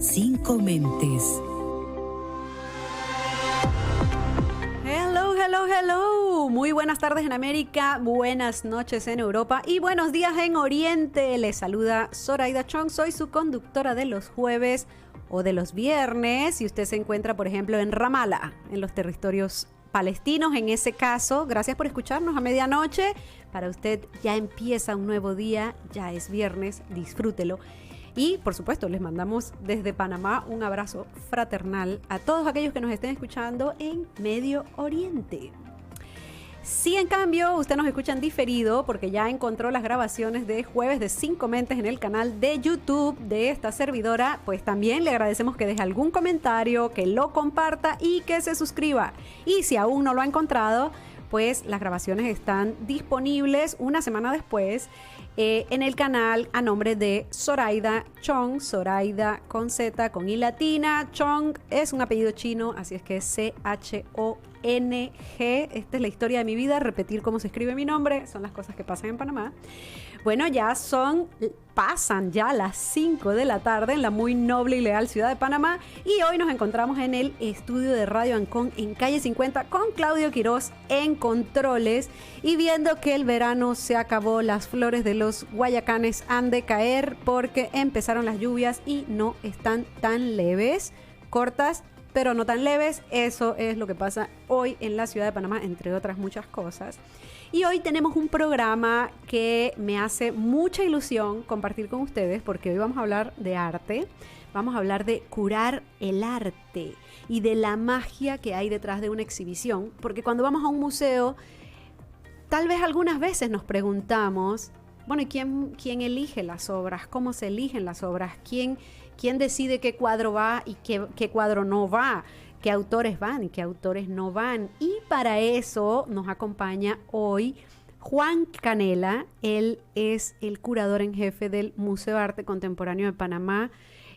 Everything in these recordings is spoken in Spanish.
Cinco Mentes. Hello, hello, hello. Muy buenas tardes en América, buenas noches en Europa y buenos días en Oriente. Les saluda Zoraida Chong, soy su conductora de los jueves o de los viernes. Si usted se encuentra, por ejemplo, en Ramallah, en los territorios palestinos, en ese caso, gracias por escucharnos a medianoche. Para usted ya empieza un nuevo día, ya es viernes, disfrútelo. Y, por supuesto, les mandamos desde Panamá un abrazo fraternal a todos aquellos que nos estén escuchando en Medio Oriente. Si en cambio usted nos escucha en diferido porque ya encontró las grabaciones de Jueves de Cinco Mentes en el canal de YouTube de esta servidora, pues también le agradecemos que deje algún comentario, que lo comparta y que se suscriba. Y si aún no lo ha encontrado, pues las grabaciones están disponibles una semana después en el canal a nombre de Zoraida Chong, Zoraida con Z, con I latina. Chong es un apellido chino, así es que es C-H-O-N-G. Esta es la historia de mi vida, repetir cómo se escribe mi nombre, son las cosas que pasan en Panamá. Bueno, pasan ya las 5 de la tarde en la muy noble y leal ciudad de Panamá y hoy nos encontramos en el estudio de Radio Ancon en calle 50 con Claudio Quiroz en controles y viendo que el verano se acabó, las flores de los guayacanes han de caer porque empezaron las lluvias y no están tan leves, cortas pero no tan leves. Eso es lo que pasa hoy en la ciudad de Panamá, entre otras muchas cosas. Y hoy tenemos un programa que me hace mucha ilusión compartir con ustedes porque hoy vamos a hablar de arte, vamos a hablar de curar el arte y de la magia que hay detrás de una exhibición, porque cuando vamos a un museo, tal vez algunas veces nos preguntamos, bueno, ¿y quién elige las obras? ¿Cómo se eligen las obras? ¿Quién decide qué cuadro va y qué cuadro no va? ¿Qué autores van y qué autores no van? Y para eso nos acompaña hoy Juan Canela. Él es el curador en jefe del Museo de Arte Contemporáneo de Panamá.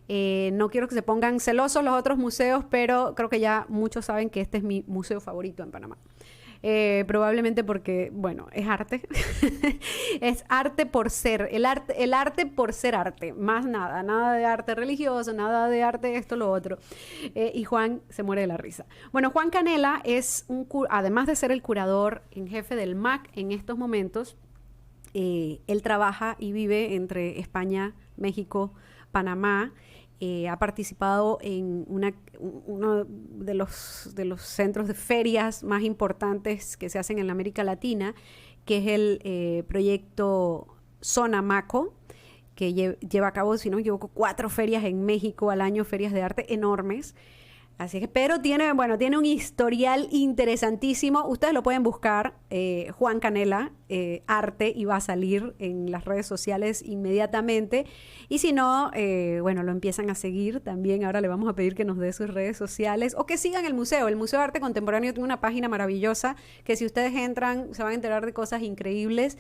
No quiero que se pongan celosos los otros museos, pero creo que ya muchos saben que este es mi museo favorito en Panamá. Probablemente porque, bueno, es arte. Es arte por ser, el arte por ser arte, más nada de arte religioso, nada de arte esto, lo otro. Y Juan se muere de la risa. Bueno, Juan Canela es además de ser el curador en jefe del MAC en estos momentos, él trabaja y vive entre España, México, Panamá. Ha participado en uno de los centros de ferias más importantes que se hacen en la América Latina, que es el proyecto Zona Maco, que lleva a cabo, si no me equivoco, 4 ferias en México al año, ferias de arte enormes. Así que, pero tiene un historial interesantísimo. Ustedes lo pueden buscar, Juan Canela, arte, y va a salir en las redes sociales inmediatamente. Y si no, lo empiezan a seguir también. Ahora le vamos a pedir que nos dé sus redes sociales o que sigan el museo. El Museo de Arte Contemporáneo tiene una página maravillosa que si ustedes entran se van a enterar de cosas increíbles,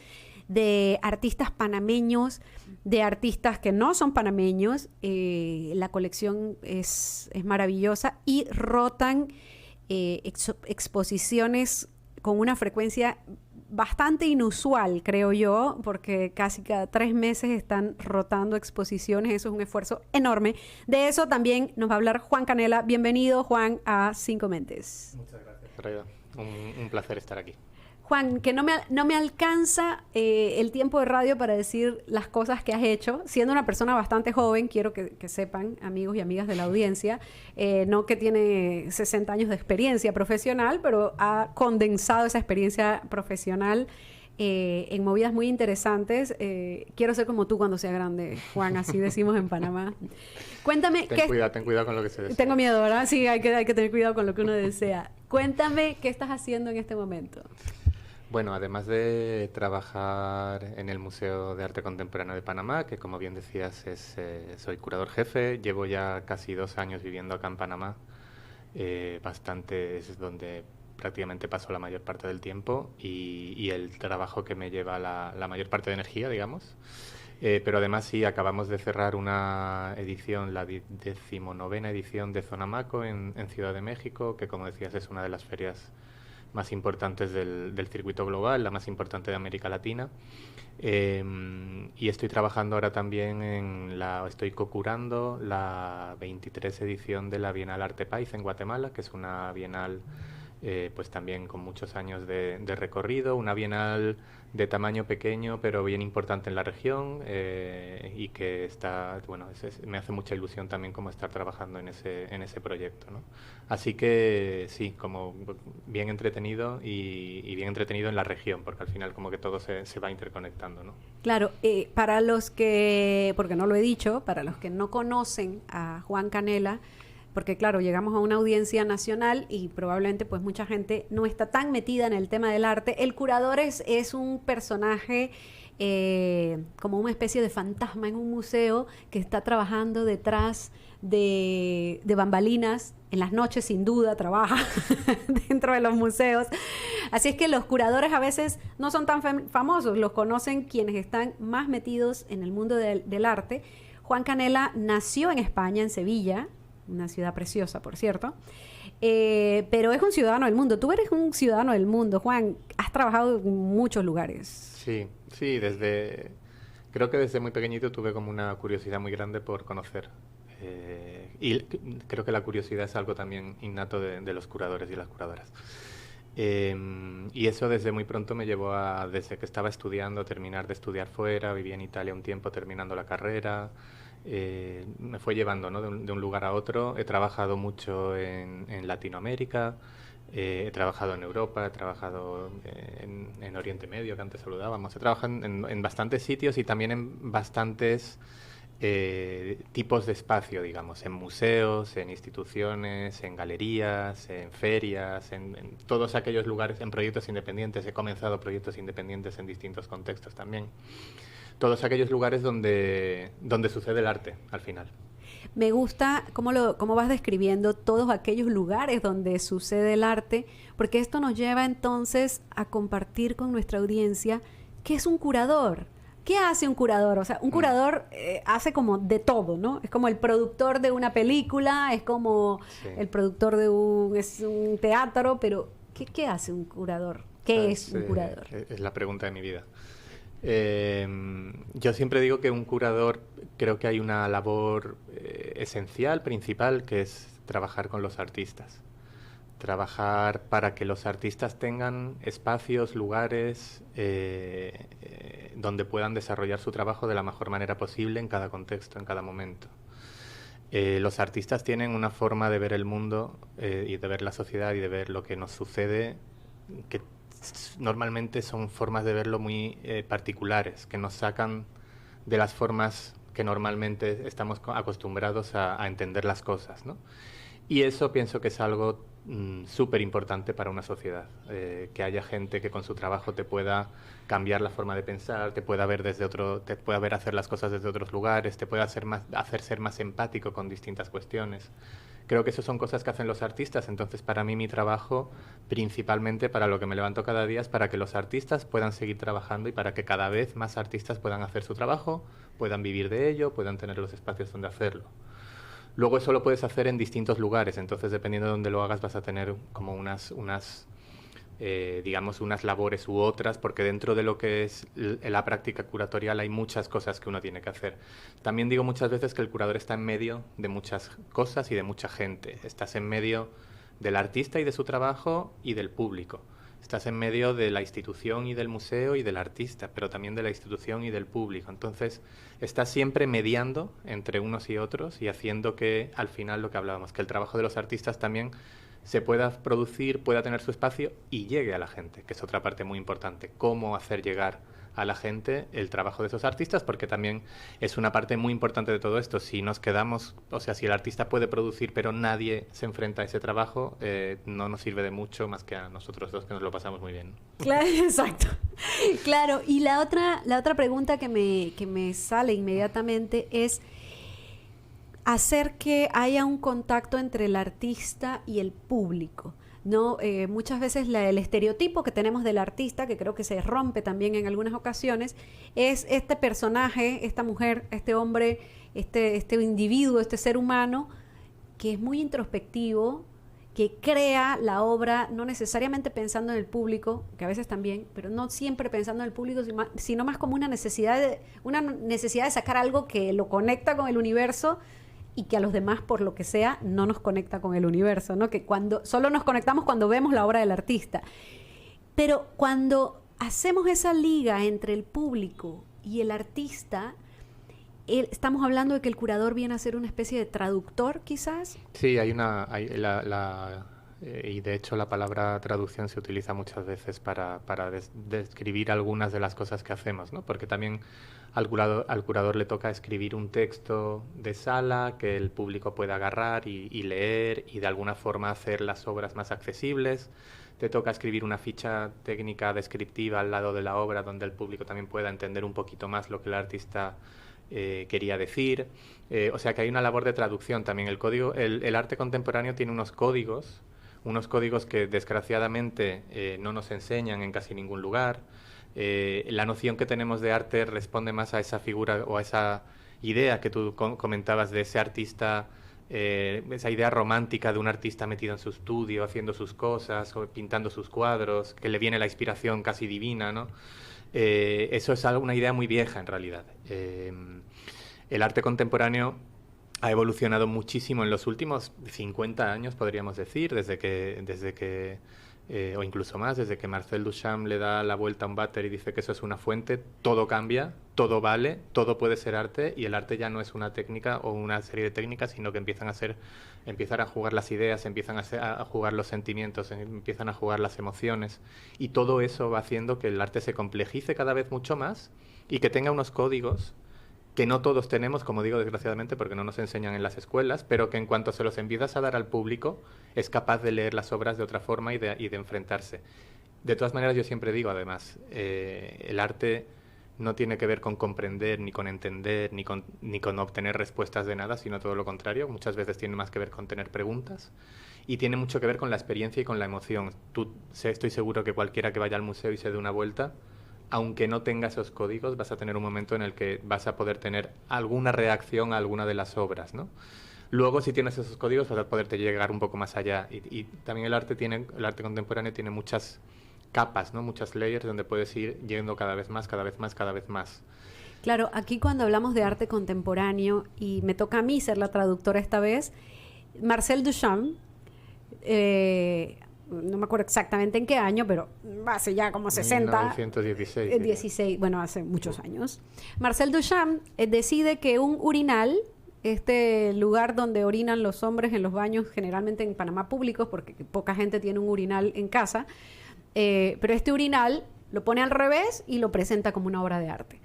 de artistas panameños, de artistas que no son panameños. La colección es maravillosa y rotan exposiciones con una frecuencia bastante inusual, creo yo, porque casi cada 3 meses están rotando exposiciones. Eso es un esfuerzo enorme. De eso también nos va a hablar Juan Canela. Bienvenido, Juan, a Cinco Mentes. Muchas gracias, Zoraida. Un placer estar aquí. Juan, que no me alcanza el tiempo de radio para decir las cosas que has hecho. Siendo una persona bastante joven, quiero que sepan, amigos y amigas de la audiencia, no que tiene 60 años de experiencia profesional, pero ha condensado esa experiencia profesional en movidas muy interesantes. Quiero ser como tú cuando sea grande, Juan, así decimos en Panamá. Cuéntame... Ten cuidado con lo que se desea. Tengo miedo, ¿verdad? Sí, hay que tener cuidado con lo que uno desea. Cuéntame, ¿qué estás haciendo en este momento? Bueno, además de trabajar en el Museo de Arte Contemporáneo de Panamá, que como bien decías soy curador jefe, llevo ya casi 2 años viviendo acá en Panamá, bastante es donde prácticamente paso la mayor parte del tiempo y el trabajo que me lleva la mayor parte de energía, digamos. Pero además sí, acabamos de cerrar una edición, la 19ª edición de Zona Maco en Ciudad de México, que como decías es una de las ferias más importantes del circuito global, la más importante de América Latina. Y estoy trabajando ahora también estoy co-curando la 23 edición de la Bienal Arte País en Guatemala, que es una bienal pues también con muchos años de recorrido, una bienal de tamaño pequeño pero bien importante en la región, y que está, bueno, me hace mucha ilusión también como estar trabajando en ese proyecto, ¿no? Así que sí, como bien entretenido y bien entretenido en la región, porque al final como que todo se va interconectando, ¿no? Claro, para los que, porque no lo he dicho, para los que no conocen a Juan Canela, porque claro, llegamos a una audiencia nacional y probablemente pues mucha gente no está tan metida en el tema del arte. El curador es un personaje como una especie de fantasma en un museo que está trabajando detrás de bambalinas. En las noches sin duda trabaja dentro de los museos. Así es que los curadores a veces no son tan famosos, los conocen quienes están más metidos en el mundo del arte. Juan Canela nació en España, en Sevilla, una ciudad preciosa, por cierto, pero es un ciudadano del mundo. Tú eres un ciudadano del mundo, Juan. Has trabajado en muchos lugares. Sí, creo que desde muy pequeñito tuve como una curiosidad muy grande por conocer. Y creo que la curiosidad es algo también innato de los curadores y las curadoras. Y eso desde muy pronto me llevó desde que estaba estudiando, terminar de estudiar fuera, viví en Italia un tiempo terminando la carrera. Me fue llevando, ¿no? de un lugar a otro. He trabajado mucho en Latinoamérica, he trabajado en Europa, he trabajado en Oriente Medio, que antes saludábamos. He trabajado en bastantes sitios y también en bastantes tipos de espacio, digamos, en museos, en instituciones, en galerías, en ferias, en todos aquellos lugares, en proyectos independientes. He comenzado proyectos independientes en distintos contextos también. Todos aquellos lugares donde sucede el arte, al final. Me gusta cómo vas describiendo todos aquellos lugares donde sucede el arte, porque esto nos lleva entonces a compartir con nuestra audiencia qué es un curador. ¿Qué hace un curador? O sea, un curador hace como de todo, ¿no? Es como el productor de una película, es como el productor de un teatro, pero ¿qué hace un curador? ¿Qué es un curador? Es la pregunta de mi vida. Yo siempre digo que un curador, creo que hay una labor esencial, principal, que es trabajar con los artistas. Trabajar para que los artistas tengan espacios, lugares donde puedan desarrollar su trabajo de la mejor manera posible en cada contexto, en cada momento. Los artistas tienen una forma de ver el mundo y de ver la sociedad y de ver lo que nos sucede que normalmente son formas de verlo muy particulares, que nos sacan de las formas que normalmente estamos acostumbrados a entender las cosas, ¿no? Y eso pienso que es algo súper importante para una sociedad, que haya gente que con su trabajo te pueda cambiar la forma de pensar, te pueda ver te pueda ver hacer las cosas desde otros lugares, te pueda hacer ser más empático con distintas cuestiones. Creo que eso son cosas que hacen los artistas, entonces para mí mi trabajo, principalmente para lo que me levanto cada día, es para que los artistas puedan seguir trabajando y para que cada vez más artistas puedan hacer su trabajo, puedan vivir de ello, puedan tener los espacios donde hacerlo. Luego eso lo puedes hacer en distintos lugares, entonces dependiendo de dónde lo hagas vas a tener como digamos, unas labores u otras, porque dentro de lo que es la práctica curatorial hay muchas cosas que uno tiene que hacer. También digo muchas veces que el curador está en medio de muchas cosas y de mucha gente. Estás en medio del artista y de su trabajo y del público. Estás en medio de la institución y del museo y del artista, pero también de la institución y del público. Entonces, estás siempre mediando entre unos y otros y haciendo que, al final, lo que hablábamos, que el trabajo de los artistas también se pueda producir, pueda tener su espacio y llegue a la gente, que es otra parte muy importante. Cómo hacer llegar a la gente el trabajo de esos artistas, porque también es una parte muy importante de todo esto. Si nos quedamos, o sea, si el artista puede producir pero nadie se enfrenta a ese trabajo, no nos sirve de mucho más que a nosotros dos, que nos lo pasamos muy bien. Claro, exacto. Claro, y la otra pregunta que me sale inmediatamente es hacer que haya un contacto entre el artista y el público, ¿no? Muchas veces el estereotipo que tenemos del artista, que creo que se rompe también en algunas ocasiones, es este personaje, esta mujer, este hombre, este individuo, este ser humano, que es muy introspectivo que crea la obra, no necesariamente pensando en el público, que a veces también, pero no siempre pensando en el público, sino más como una necesidad de sacar algo que lo conecta con el universo y que a los demás, por lo que sea, no nos conecta con el universo, ¿no? Que solo nos conectamos cuando vemos la obra del artista. Pero cuando hacemos esa liga entre el público y el artista, estamos hablando de que el curador viene a ser una especie de traductor, quizás. Sí, y de hecho la palabra traducción se utiliza muchas veces para describir algunas de las cosas que hacemos, ¿no? Porque también al curador le toca escribir un texto de sala que el público pueda agarrar y leer y de alguna forma hacer las obras más accesibles. Te toca escribir una ficha técnica descriptiva al lado de la obra donde el público también pueda entender un poquito más lo que el artista quería decir. O sea que hay una labor de traducción también. El arte contemporáneo tiene unos códigos que desgraciadamente no nos enseñan en casi ningún lugar. La noción que tenemos de arte responde más a esa figura o a esa idea que tú comentabas de ese artista, esa idea romántica de un artista metido en su estudio, haciendo sus cosas o pintando sus cuadros, que le viene la inspiración casi divina, ¿no? Eso es una idea muy vieja en realidad. El arte contemporáneo ha evolucionado muchísimo en los últimos 50 años, podríamos decir, desde que o incluso más, desde que Marcel Duchamp le da la vuelta a un váter y dice que eso es una fuente, todo cambia, todo vale, todo puede ser arte, y el arte ya no es una técnica o una serie de técnicas, sino que empiezan a jugar las ideas, empiezan a jugar los sentimientos, empiezan a jugar las emociones, y todo eso va haciendo que el arte se complejice cada vez mucho más y que tenga unos códigos que no todos tenemos, como digo, desgraciadamente, porque no nos enseñan en las escuelas, pero que en cuanto se los empiezas a dar al público, es capaz de leer las obras de otra forma y de enfrentarse. De todas maneras, yo siempre digo, además, el arte no tiene que ver con comprender, ni con entender, ni con obtener respuestas de nada, sino todo lo contrario. Muchas veces tiene más que ver con tener preguntas y tiene mucho que ver con la experiencia y con la emoción. Estoy seguro que cualquiera que vaya al museo y se dé una vuelta, aunque no tenga esos códigos, vas a tener un momento en el que vas a poder tener alguna reacción a alguna de las obras, ¿no? Luego, si tienes esos códigos, vas a poderte llegar un poco más allá. Y también el arte contemporáneo tiene muchas capas, ¿no? Muchas layers donde puedes ir yendo cada vez más, cada vez más, cada vez más. Claro, aquí cuando hablamos de arte contemporáneo, y me toca a mí ser la traductora esta vez, Marcel Duchamp, no me acuerdo exactamente en qué año, pero hace ya como 60... 1916. 16, bueno, hace muchos años. Marcel Duchamp decide que un urinal, este lugar donde orinan los hombres en los baños, generalmente en Panamá públicos, porque poca gente tiene un urinal en casa, pero este urinal lo pone al revés y lo presenta como una obra de arte.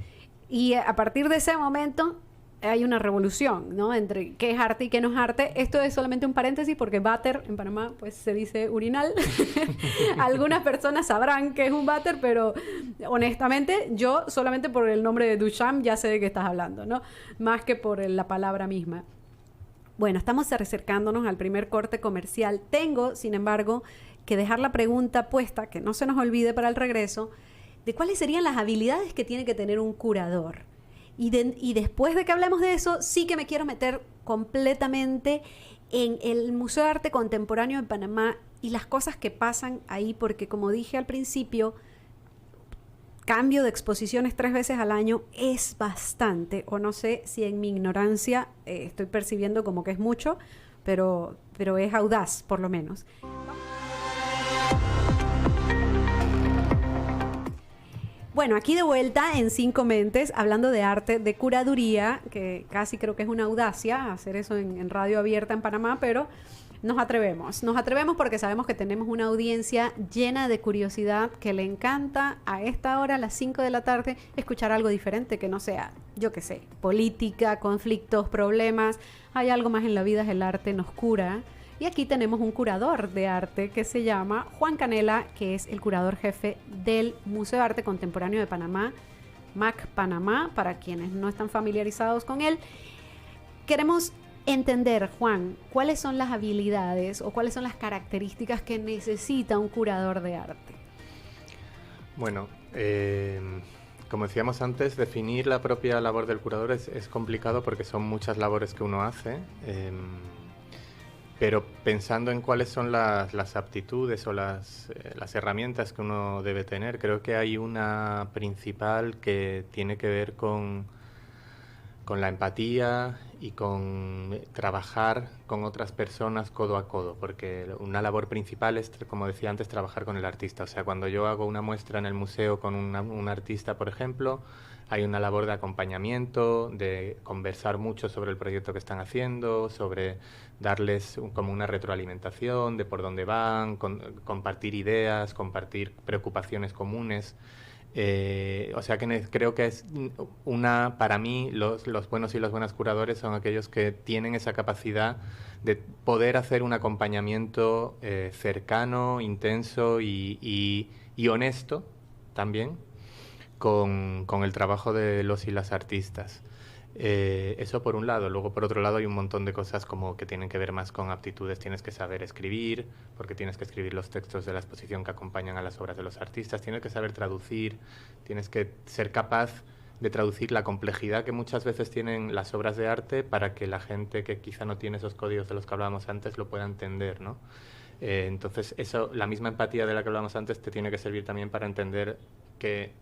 Y a partir de ese momento hay una revolución, ¿no? Entre qué es arte y qué no es arte. Esto es solamente un paréntesis porque váter en Panamá pues se dice urinal. Algunas personas sabrán qué es un váter, pero honestamente yo solamente por el nombre de Duchamp ya sé de qué estás hablando, ¿no? Más que por la palabra misma. Bueno, estamos acercándonos al primer corte comercial. Tengo, sin embargo, que dejar la pregunta puesta, que no se nos olvide para el regreso, de cuáles serían las habilidades que tiene que tener un curador. Y después de que hablemos de eso, sí que me quiero meter completamente en el Museo de Arte Contemporáneo de Panamá y las cosas que pasan ahí, porque como dije al principio, cambio de exposiciones 3 veces al año es bastante, o no sé si en mi ignorancia estoy percibiendo como que es mucho, pero es audaz por lo menos. Bueno, aquí de vuelta en Cinco Mentes, hablando de arte, de curaduría, que casi creo que es una audacia hacer eso en radio abierta en Panamá, pero nos atrevemos porque sabemos que tenemos una audiencia llena de curiosidad que le encanta a esta hora, a las 5 de la tarde, escuchar algo diferente que no sea, yo qué sé, política, conflictos, problemas. Hay algo más en la vida, el arte nos cura. Y aquí tenemos un curador de arte que se llama Juan Canela, que es el curador jefe del Museo de Arte Contemporáneo de Panamá, MAC Panamá, para quienes no están familiarizados con él. Queremos entender, Juan, cuáles son las habilidades o cuáles son las características que necesita un curador de arte. Bueno, como decíamos antes, definir la propia labor del curador es complicado porque son muchas labores que uno hace. pero pensando en cuáles son las aptitudes o las herramientas que uno debe tener, creo que hay una principal que tiene que ver con la empatía y con trabajar con otras personas codo a codo, porque una labor principal es, como decía antes, trabajar con el artista. O sea, cuando yo hago una muestra en el museo con un artista, por ejemplo, hay una labor de acompañamiento, de conversar mucho sobre el proyecto que están haciendo, sobre darles como una retroalimentación de por dónde van, compartir ideas, compartir preocupaciones comunes. O sea que creo que es para mí los buenos y las buenas curadores son aquellos que tienen esa capacidad de poder hacer un acompañamiento cercano, intenso y honesto también con el trabajo de los y las artistas. Eso por un lado. Luego por otro lado hay un montón de cosas como que tienen que ver más con aptitudes. Tienes que saber escribir, porque tienes que escribir los textos de la exposición que acompañan a las obras de los artistas. Tienes que saber traducir, tienes que ser capaz de traducir la complejidad que muchas veces tienen las obras de arte para que la gente que quizá no tiene esos códigos de los que hablábamos antes lo pueda entender, ¿no? Entonces la misma empatía de la que hablábamos antes te tiene que servir también para entender que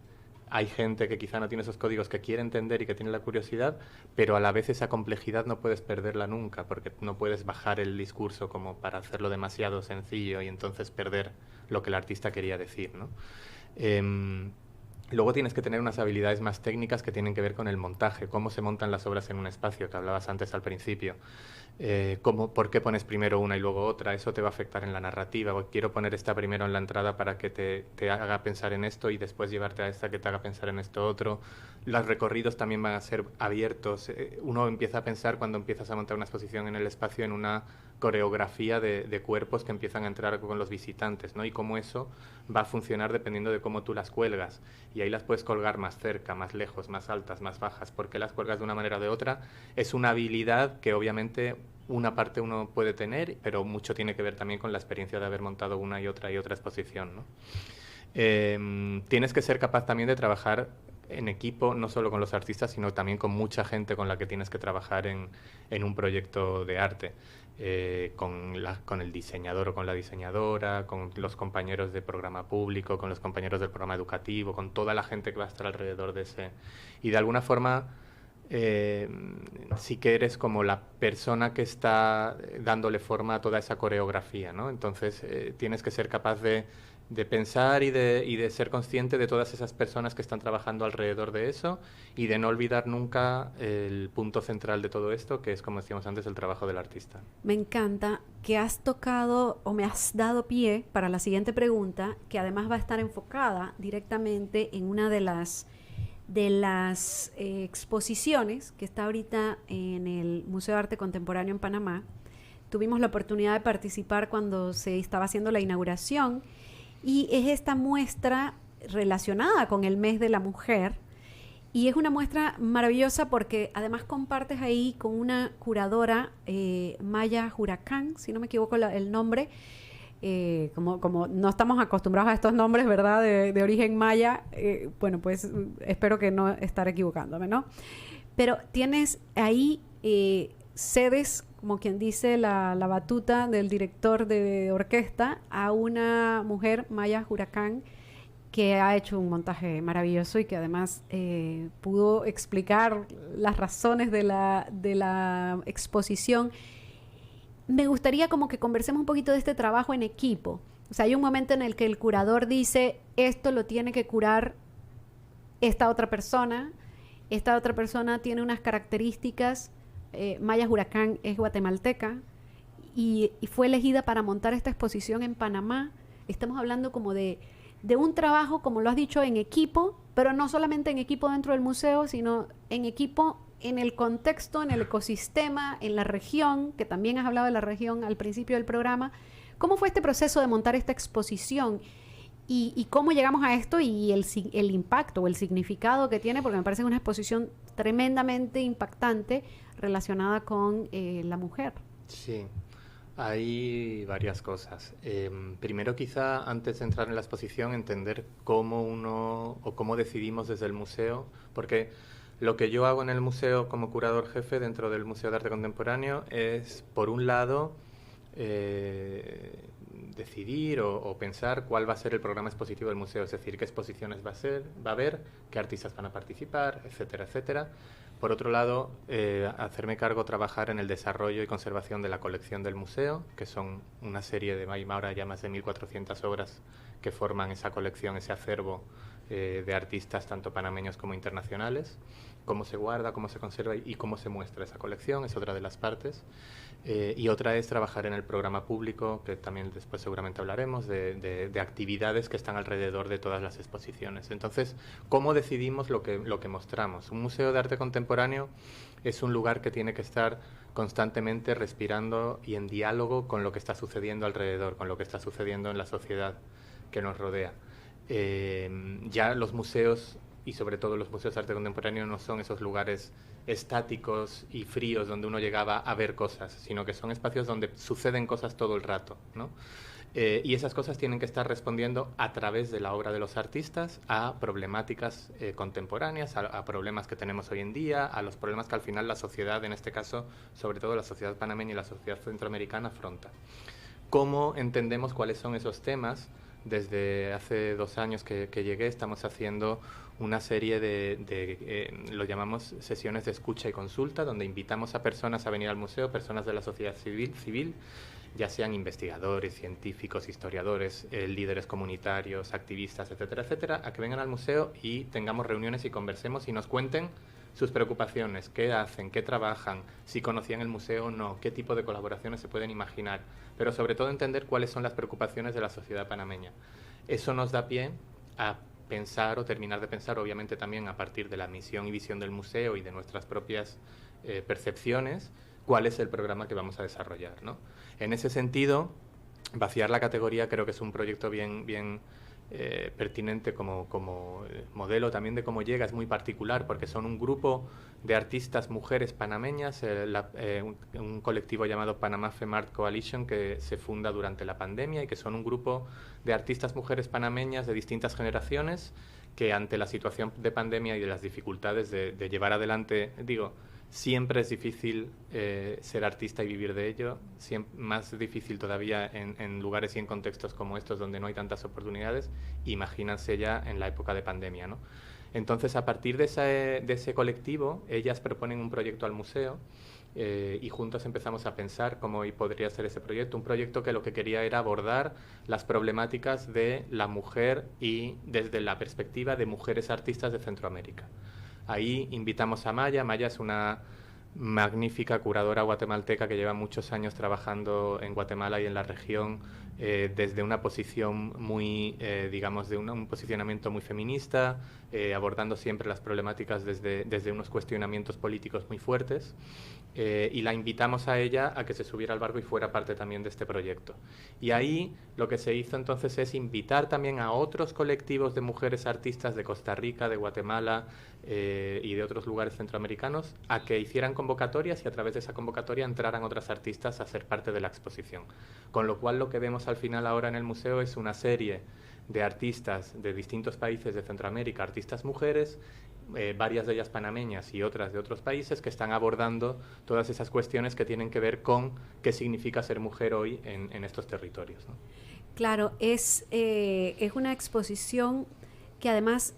hay gente que quizá no tiene esos códigos, que quiere entender y que tiene la curiosidad, pero a la vez esa complejidad no puedes perderla nunca, porque no puedes bajar el discurso como para hacerlo demasiado sencillo y entonces perder lo que el artista quería decir, ¿no? Luego tienes que tener unas habilidades más técnicas que tienen que ver con el montaje, cómo se montan las obras en un espacio, que hablabas antes al principio. ¿Por qué pones primero una y luego otra? Eso te va a afectar en la narrativa. O quiero poner esta primero en la entrada para que te haga pensar en esto y después llevarte a esta que te haga pensar en esto otro. Los recorridos también van a ser abiertos. Uno empieza a pensar cuando empiezas a montar una exposición en el espacio en una coreografía de cuerpos que empiezan a entrar con los visitantes, ¿no? Y cómo eso va a funcionar dependiendo de cómo tú las cuelgas. Y ahí las puedes colgar más cerca, más lejos, más altas, más bajas. ¿Por qué las cuelgas de una manera o de otra? Es una habilidad que obviamente una parte uno puede tener, pero mucho tiene que ver también con la experiencia de haber montado una y otra exposición, ¿no? Tienes que ser capaz también de trabajar en equipo, no solo con los artistas, sino también con mucha gente con la que tienes que trabajar en un proyecto de arte. Con el diseñador o con la diseñadora, con los compañeros de programa público, con los compañeros del programa educativo, con toda la gente que va a estar alrededor de ese. Y de alguna forma sí que eres como la persona que está dándole forma a toda esa coreografía, ¿no? Entonces tienes que ser capaz de pensar y de ser consciente de todas esas personas que están trabajando alrededor de eso y de no olvidar nunca el punto central de todo esto, que es, como decíamos antes, el trabajo del artista. Me encanta que has tocado o me has dado pie para la siguiente pregunta, que además va a estar enfocada directamente en una de las exposiciones que está ahorita en el Museo de Arte Contemporáneo en Panamá. Tuvimos la oportunidad de participar cuando se estaba haciendo la inauguración. Y es esta muestra relacionada con el mes de la mujer. Y es una muestra maravillosa porque además compartes ahí con una curadora, Maya Huracán, si no me equivoco el nombre. Como no estamos acostumbrados a estos nombres, ¿verdad? De origen maya. Bueno, pues espero que no estar equivocándome, ¿no? Pero tienes ahí cedes, como quien dice, la batuta del director de orquesta a una mujer, Maya Huracán, que ha hecho un montaje maravilloso y que además pudo explicar las razones de la exposición. Me gustaría como que conversemos un poquito de este trabajo en equipo. O sea, hay un momento en el que el curador dice, esto lo tiene que curar esta otra persona tiene unas características. Maya Huracán es guatemalteca y fue elegida para montar esta exposición en Panamá. Estamos hablando como de un trabajo, como lo has dicho, en equipo, pero no solamente en equipo dentro del museo, sino en equipo en el contexto, en el ecosistema, en la región, que también has hablado de la región al principio del programa. ¿Cómo fue este proceso de montar esta exposición? Y cómo llegamos a esto y el impacto o el significado que tiene, porque me parece una exposición tremendamente impactante relacionada con la mujer. Sí, hay varias cosas. Primero, quizá, antes de entrar en la exposición, entender cómo decidimos desde el museo, porque lo que yo hago en el museo como curador jefe dentro del Museo de Arte Contemporáneo es, por un lado, decidir o pensar cuál va a ser el programa expositivo del museo, es decir, qué exposiciones va a haber, qué artistas van a participar, etcétera, etcétera. Por otro lado, hacerme cargo, trabajar en el desarrollo y conservación de la colección del museo, que son una serie de ahora ya más de 1.400 obras que forman esa colección, ese acervo de artistas tanto panameños como internacionales. Cómo se guarda, cómo se conserva y cómo se muestra esa colección es otra de las partes. Y otra es trabajar en el programa público, que también después seguramente hablaremos, de actividades que están alrededor de todas las exposiciones. Entonces, ¿cómo decidimos lo que mostramos? Un museo de arte contemporáneo es un lugar que tiene que estar constantemente respirando y en diálogo con lo que está sucediendo alrededor, con lo que está sucediendo en la sociedad que nos rodea. Ya los museos, y sobre todo los museos de arte contemporáneo, no son esos lugares estáticos y fríos donde uno llegaba a ver cosas, sino que son espacios donde suceden cosas todo el rato, ¿no? Y esas cosas tienen que estar respondiendo a través de la obra de los artistas a problemáticas contemporáneas, a problemas que tenemos hoy en día, a los problemas que al final la sociedad, en este caso, sobre todo la sociedad panameña y la sociedad centroamericana, afronta. ¿Cómo entendemos cuáles son esos temas? Desde hace 2 años que llegué estamos haciendo una serie lo llamamos sesiones de escucha y consulta, donde invitamos a personas a venir al museo, personas de la sociedad civil, ya sean investigadores, científicos, historiadores, líderes comunitarios, activistas, etcétera, etcétera, a que vengan al museo y tengamos reuniones y conversemos y nos cuenten sus preocupaciones, qué hacen, qué trabajan, si conocían el museo o no, qué tipo de colaboraciones se pueden imaginar, pero sobre todo entender cuáles son las preocupaciones de la sociedad panameña. Eso nos da pie a pensar o terminar de pensar, obviamente también a partir de la misión y visión del museo y de nuestras propias percepciones, cuál es el programa que vamos a desarrollar, ¿no? En ese sentido, Vaciar la categoría creo que es un proyecto bien pertinente como modelo también de cómo llega, es muy particular porque son un grupo de artistas mujeres panameñas, un colectivo llamado Panama Femme Art Coalition que se funda durante la pandemia y que son un grupo de artistas mujeres panameñas de distintas generaciones que ante la situación de pandemia y de las dificultades de llevar adelante, siempre es difícil ser artista y vivir de ello, más difícil todavía en lugares y en contextos como estos donde no hay tantas oportunidades, imagínense ya en la época de pandemia, ¿no? Entonces, a partir de ese colectivo, ellas proponen un proyecto al museo y juntos empezamos a pensar cómo podría ser ese proyecto, un proyecto que lo que quería era abordar las problemáticas de la mujer y desde la perspectiva de mujeres artistas de Centroamérica. Ahí invitamos a Maya. Maya es una magnífica curadora guatemalteca que lleva muchos años trabajando en Guatemala y en la región desde una posición muy, de un posicionamiento muy feminista, abordando siempre las problemáticas desde unos cuestionamientos políticos muy fuertes. Y la invitamos a ella a que se subiera al barco y fuera parte también de este proyecto. Y ahí lo que se hizo entonces es invitar también a otros colectivos de mujeres artistas de Costa Rica, de Guatemala y de otros lugares centroamericanos a que hicieran convocatorias y a través de esa convocatoria entraran otras artistas a ser parte de la exposición. Con lo cual lo que vemos al final ahora en el museo es una serie de artistas de distintos países de Centroamérica, artistas mujeres, varias de ellas panameñas y otras de otros países que están abordando todas esas cuestiones que tienen que ver con qué significa ser mujer hoy en estos territorios, ¿no? Claro, es una exposición que además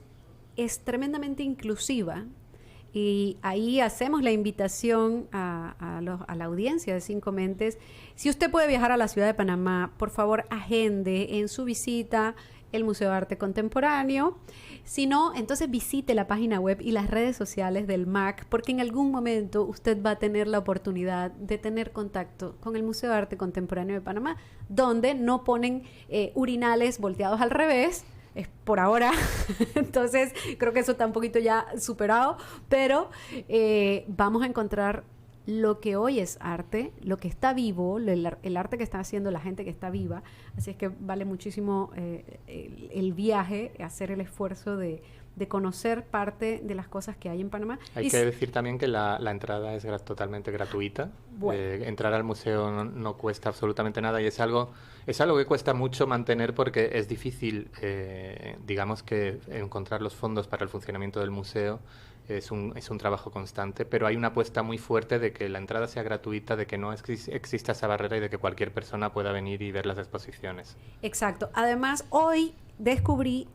es tremendamente inclusiva y ahí hacemos la invitación a la audiencia de Cinco Mentes. Si usted puede viajar a la ciudad de Panamá, por favor agende en su visita el Museo de Arte Contemporáneo. Si no, entonces visite la página web y las redes sociales del MAC, porque en algún momento usted va a tener la oportunidad de tener contacto con el Museo de Arte Contemporáneo de Panamá, donde no ponen urinales volteados al revés, es por ahora. Entonces creo que eso está un poquito ya superado, pero vamos a encontrar lo que hoy es arte, lo que está vivo, el arte que está haciendo la gente que está viva. Así es que vale muchísimo el viaje, hacer el esfuerzo de conocer parte de las cosas que hay en Panamá. Hay que decir también que la entrada es totalmente gratuita. Bueno. Entrar al museo no cuesta absolutamente nada y es algo que cuesta mucho mantener porque es difícil, digamos que encontrar los fondos para el funcionamiento del museo es un trabajo constante, pero hay una apuesta muy fuerte de que la entrada sea gratuita, de que no exista esa barrera y de que cualquier persona pueda venir y ver las exposiciones. Exacto. Además, hoy descubrí,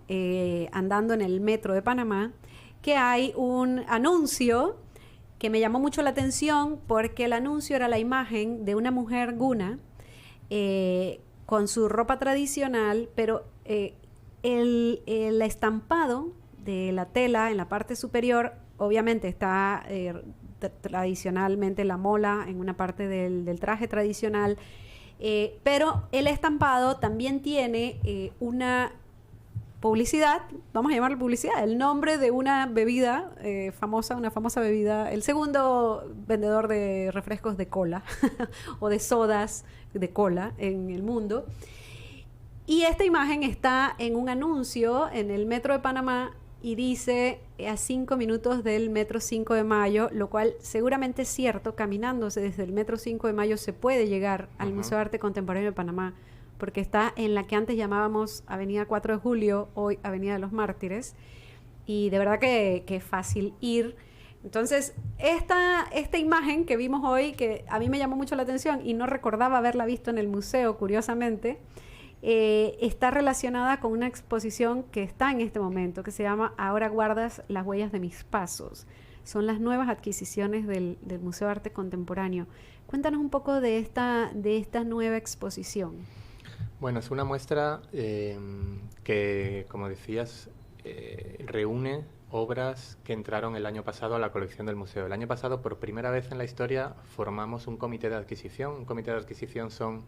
andando en el metro de Panamá, que hay un anuncio que me llamó mucho la atención porque el anuncio era la imagen de una mujer guna con su ropa tradicional, pero el estampado de la tela en la parte superior, obviamente está tradicionalmente la mola en una parte del traje tradicional, pero el estampado también tiene una publicidad, vamos a llamarlo publicidad, el nombre de una bebida famosa, una famosa bebida, el segundo vendedor de refrescos de cola o de sodas de cola en el mundo. Y esta imagen está en un anuncio en el metro de Panamá y dice a 5 minutos del metro 5 de Mayo, lo cual seguramente es cierto. Caminándose desde el metro 5 de Mayo se puede llegar al Museo de Arte Contemporáneo de Panamá, porque está en la que antes llamábamos Avenida 4 de Julio, hoy Avenida de los Mártires, y de verdad que es fácil ir. Entonces, esta imagen que vimos hoy, que a mí me llamó mucho la atención y no recordaba haberla visto en el museo, curiosamente, está relacionada con una exposición que está en este momento, que se llama Ahora guardas las huellas de mis pasos. Son las nuevas adquisiciones del Museo de Arte Contemporáneo. Cuéntanos un poco de esta nueva exposición. Bueno, es una muestra que, como decías, reúne obras que entraron el año pasado a la colección del museo. El año pasado, por primera vez en la historia, formamos un comité de adquisición. Un comité de adquisición son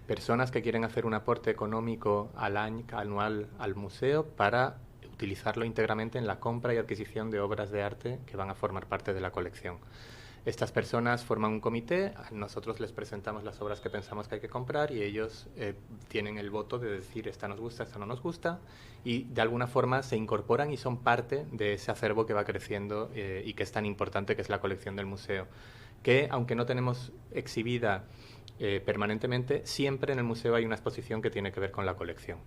personas que quieren hacer un aporte económico anual al museo para utilizarlo íntegramente en la compra y adquisición de obras de arte que van a formar parte de la colección. Estas personas forman un comité, nosotros les presentamos las obras que pensamos que hay que comprar y ellos tienen el voto de decir esta nos gusta, esta no nos gusta, y de alguna forma se incorporan y son parte de ese acervo que va creciendo y que es tan importante, que es la colección del museo, que aunque no tenemos exhibida permanentemente, siempre en el museo hay una exposición que tiene que ver con la colección.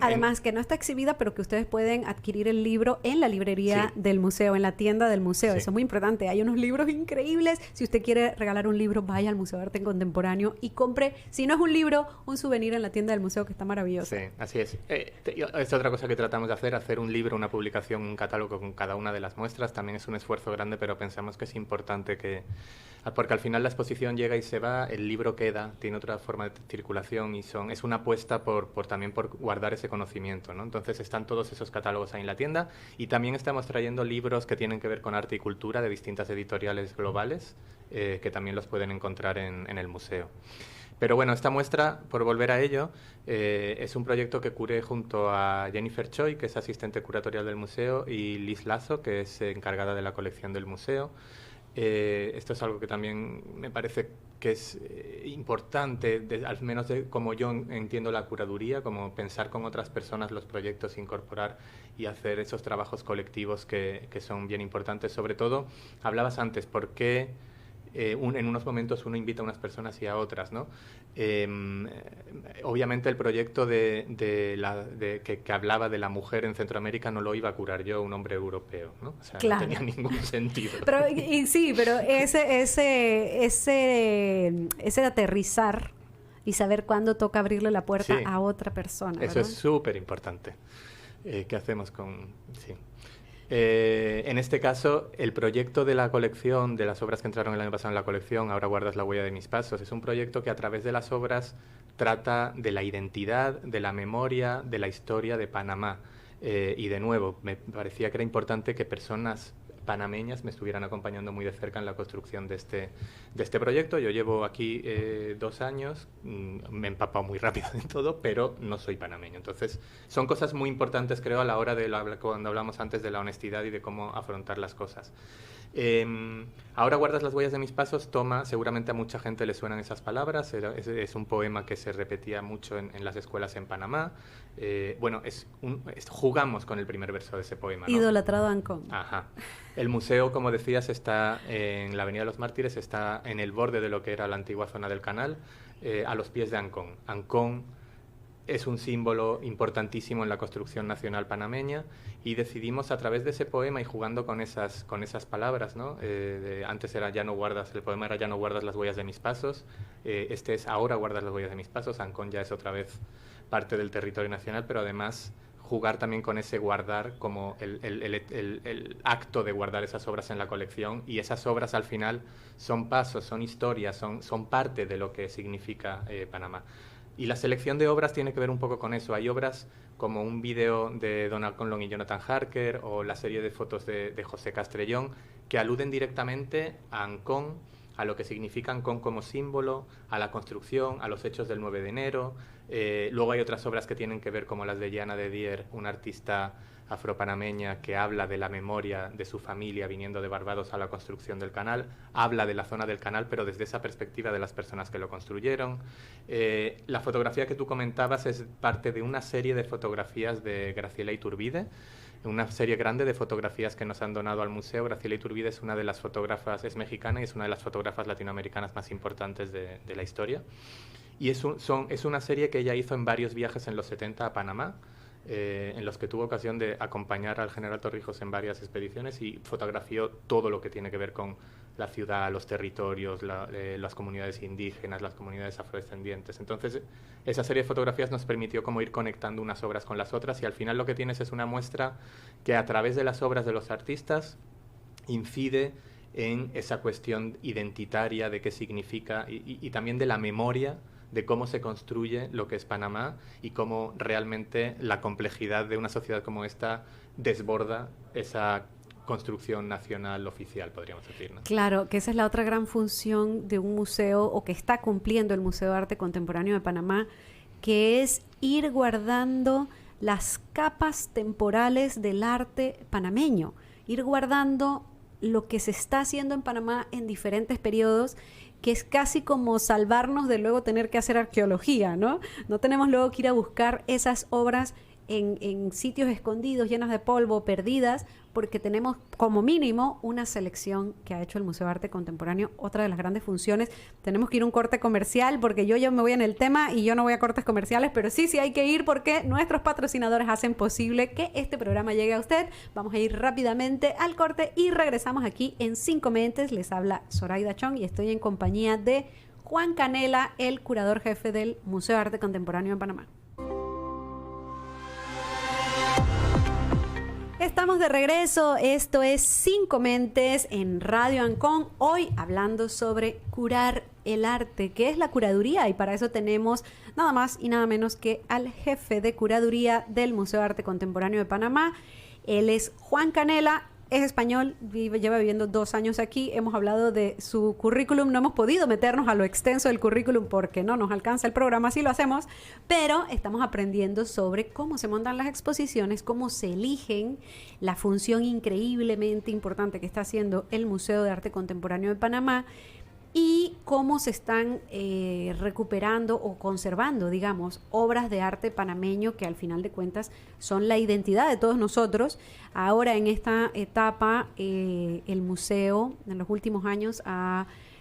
Además, que no está exhibida, pero que ustedes pueden adquirir el libro en la librería del museo, en la tienda del museo. Eso es muy importante. Hay unos libros increíbles. Si usted quiere regalar un libro, vaya al Museo de Arte Contemporáneo y compre, si no es un libro, un souvenir en la tienda del museo, que está maravilloso. Sí, así es. Es otra cosa que tratamos de hacer un libro, una publicación, un catálogo con cada una de las muestras. También es un esfuerzo grande, pero pensamos que es importante porque al final la exposición llega y se va, el libro queda, tiene otra forma de circulación y es una apuesta también por guardar ese conocimiento, ¿no? Entonces están todos esos catálogos ahí en la tienda y también estamos trayendo libros que tienen que ver con arte y cultura de distintas editoriales globales que también los pueden encontrar en el museo. Pero bueno, esta muestra, por volver a ello, es un proyecto que curé junto a Jennifer Choi, que es asistente curatorial del museo, y Liz Lazo, que es encargada de la colección del museo. Esto es algo que también me parece que es importante, al menos como yo entiendo la curaduría, como pensar con otras personas los proyectos, incorporar y hacer esos trabajos colectivos que son bien importantes. Sobre todo, hablabas antes, ¿por qué en unos momentos uno invita a unas personas y a otras, ¿no? Obviamente el proyecto que hablaba de la mujer en Centroamérica no lo iba a curar yo, un hombre europeo, ¿no? O sea, no tenía ningún sentido. Pero ese aterrizar y saber cuándo toca abrirle la puerta a otra persona. Eso, ¿verdad? Es súper importante. ¿Qué hacemos con...? Sí. En este caso, el proyecto de la colección, de las obras que entraron el año pasado en la colección, Ahora guardas la huella de mis pasos, es un proyecto que a través de las obras trata de la identidad, de la memoria, de la historia de Panamá. Y de nuevo, me parecía que era importante que personas panameñas me estuvieran acompañando muy de cerca en la construcción de este proyecto. Yo llevo aquí 2 años, me he empapado muy rápido en todo, pero no soy panameño. Entonces, son cosas muy importantes, creo, a la hora cuando hablamos antes de la honestidad y de cómo afrontar las cosas. Ahora guardas las huellas de mis pasos, seguramente a mucha gente le suenan esas palabras, es un poema que se repetía mucho en las escuelas en Panamá. Jugamos con el primer verso de ese poema, ¿no? Idolatrado Ancón. Ajá. El museo, como decías, está en la Avenida de los Mártires, está en el borde de lo que era la antigua zona del canal, a los pies de Ancón. Ancón es un símbolo importantísimo en la construcción nacional panameña, y decidimos a través de ese poema y jugando con esas palabras, ¿no? Antes era ya no guardas, el poema era ya no guardas las huellas de mis pasos, este es ahora guardas las huellas de mis pasos. Ancón ya es otra vez parte del territorio nacional, pero además jugar también con ese guardar como el acto de guardar esas obras en la colección, y esas obras al final son pasos, son historias, son parte de lo que significa Panamá. Y la selección de obras tiene que ver un poco con eso. Hay obras como un vídeo de Donald Conlon y Jonathan Harker, o la serie de fotos de José Castrellón, que aluden directamente a Ancón, a lo que significa Ancón como símbolo, a la construcción, a los hechos del 9 de enero. Luego hay otras obras que tienen que ver, como las de Diana de Dier, una artista afropanameña que habla de la memoria de su familia viniendo de Barbados a la construcción del canal, habla de la zona del canal, pero desde esa perspectiva de las personas que lo construyeron. La fotografía que tú comentabas es parte de una serie de fotografías de Graciela Iturbide, una serie grande de fotografías que nos han donado al museo. Graciela Iturbide es una de las fotógrafas, es mexicana y es una de las fotógrafas latinoamericanas más importantes de la historia. Y es una serie que ella hizo en varios viajes en los 70 a Panamá, en los que tuvo ocasión de acompañar al general Torrijos en varias expediciones, y fotografió todo lo que tiene que ver con la ciudad, los territorios, las comunidades indígenas, las comunidades afrodescendientes. Entonces, esa serie de fotografías nos permitió como ir conectando unas obras con las otras, y al final lo que tienes es una muestra que a través de las obras de los artistas incide en esa cuestión identitaria de qué significa, y también de la memoria de cómo se construye lo que es Panamá, y cómo realmente la complejidad de una sociedad como esta desborda esa construcción nacional oficial, podríamos decir, ¿no? Claro, que esa es la otra gran función de un museo, o que está cumpliendo el Museo de Arte Contemporáneo de Panamá, que es ir guardando las capas temporales del arte panameño, ir guardando lo que se está haciendo en Panamá en diferentes periodos, que es casi como salvarnos de luego tener que hacer arqueología, ¿no? No tenemos luego que ir a buscar esas obras en sitios escondidos, llenas de polvo, perdidas, porque tenemos como mínimo una selección que ha hecho el Museo de Arte Contemporáneo. Otra de las grandes funciones. Tenemos que ir a un corte comercial, porque yo ya me voy en el tema y yo no voy a cortes comerciales, pero sí hay que ir, porque nuestros patrocinadores hacen posible que este programa llegue a usted. Vamos a ir rápidamente al corte y regresamos aquí en 5 Mentes. Les habla Zoraida Chong y estoy en compañía de Juan Canela, el curador jefe del Museo de Arte Contemporáneo en Panamá. Estamos de regreso, esto es 5 Mentes en Radio Ancón, hoy hablando sobre curar el arte, que es la curaduría, y para eso tenemos nada más y nada menos que al jefe de curaduría del Museo de Arte Contemporáneo de Panamá. Él es Juan Canela, es español, lleva viviendo 2 años aquí. Hemos hablado de su currículum, no hemos podido meternos a lo extenso del currículum porque no nos alcanza el programa, así lo hacemos, pero estamos aprendiendo sobre cómo se montan las exposiciones, cómo se eligen, la función increíblemente importante que está haciendo el Museo de Arte Contemporáneo de Panamá, y cómo se están recuperando o conservando, digamos, obras de arte panameño que al final de cuentas son la identidad de todos nosotros. Ahora en esta etapa el museo en los últimos años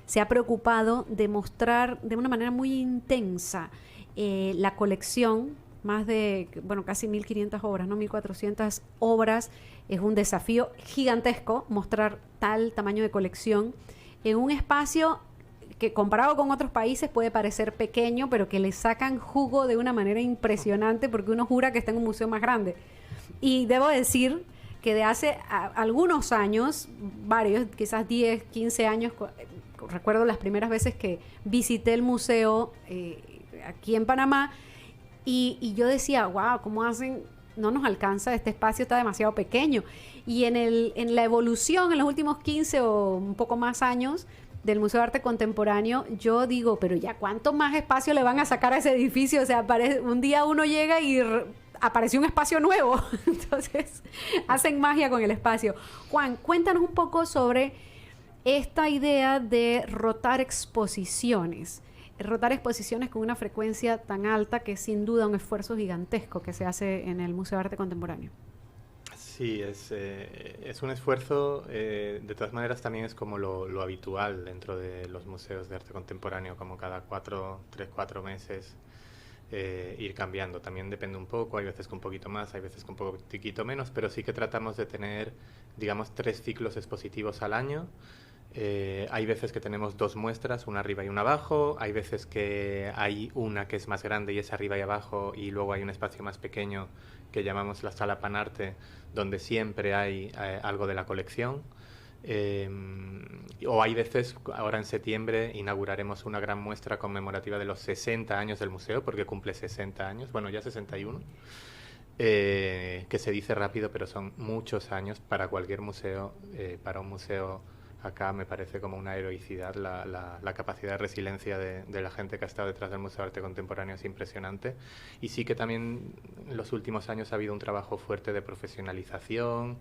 se ha preocupado de mostrar de una manera muy intensa la colección, más de, casi 1.500 obras, ¿no? 1.400 obras. Es un desafío gigantesco mostrar tal tamaño de colección en un espacio que comparado con otros países puede parecer pequeño, pero que le sacan jugo de una manera impresionante, porque uno jura que está en un museo más grande. Y debo decir que de hace algunos años, varios, quizás 10, 15 años, recuerdo las primeras veces que visité el museo aquí en Panamá, y yo decía, wow, ¿cómo hacen? No nos alcanza, este espacio está demasiado pequeño. Y en la evolución, en los últimos 15 o un poco más años del Museo de Arte Contemporáneo, yo digo, pero ya ¿cuánto más espacio le van a sacar a ese edificio? O sea, un día uno llega y apareció un espacio nuevo. Entonces, hacen magia con el espacio. Juan, cuéntanos un poco sobre esta idea de rotar exposiciones con una frecuencia tan alta, que es sin duda un esfuerzo gigantesco que se hace en el Museo de Arte Contemporáneo. Sí, es un esfuerzo, de todas maneras también es como lo habitual dentro de los museos de arte contemporáneo, como cada 4 meses ir cambiando. También depende un poco, hay veces con un poquito más, hay veces con un poquito menos, pero sí que tratamos de tener, digamos, 3 ciclos expositivos al año. Hay veces que tenemos 2 muestras, una arriba y una abajo, hay veces que hay una que es más grande y es arriba y abajo, y luego hay un espacio más pequeño que llamamos la sala Panarte, donde siempre hay algo de la colección. O hay veces, ahora en septiembre inauguraremos una gran muestra conmemorativa de los 60 años del museo, porque cumple 60 años, bueno, ya 61, que se dice rápido, pero son muchos años para cualquier museo. Para un museo acá me parece como una heroicidad. La capacidad de resiliencia de la gente que ha estado detrás del Museo de Arte Contemporáneo es impresionante. Y sí que también en los últimos años ha habido un trabajo fuerte de profesionalización,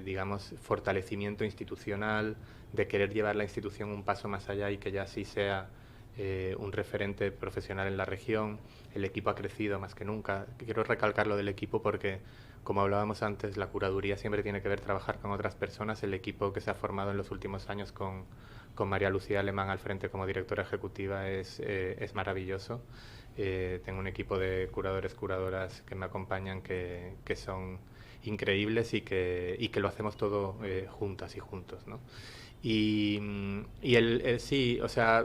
digamos, fortalecimiento institucional, de querer llevar la institución un paso más allá y que ya sí sea un referente profesional en la región. El equipo ha crecido más que nunca. Quiero recalcar lo del equipo porque, como hablábamos antes, la curaduría siempre tiene que ver trabajar con otras personas. El equipo que se ha formado en los últimos años con María Lucía Alemán al frente como directora ejecutiva es maravilloso. Tengo un equipo de curadores, curadoras que me acompañan que son increíbles y que lo hacemos todo juntas y juntos, ¿no? Y sí, o sea,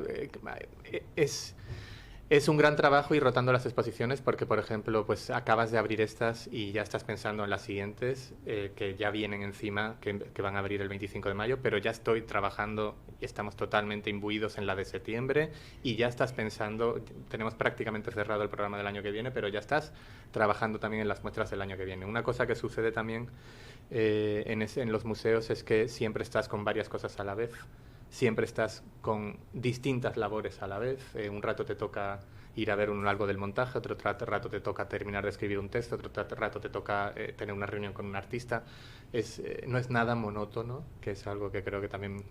es un gran trabajo ir rotando las exposiciones porque, por ejemplo, pues acabas de abrir estas y ya estás pensando en las siguientes que ya vienen encima, que van a abrir el 25 de mayo, pero ya estoy trabajando y estamos totalmente imbuidos en la de septiembre y ya estás pensando, tenemos prácticamente cerrado el programa del año que viene, pero ya estás trabajando también en las muestras del año que viene. Una cosa que sucede también en los museos es que siempre estás con varias cosas a la vez. Siempre estás con distintas labores a la vez. Un rato te toca ir a ver algo del montaje, otro rato te toca terminar de escribir un texto, otro rato te toca tener una reunión con un artista. No es nada monótono, que es algo que creo que también,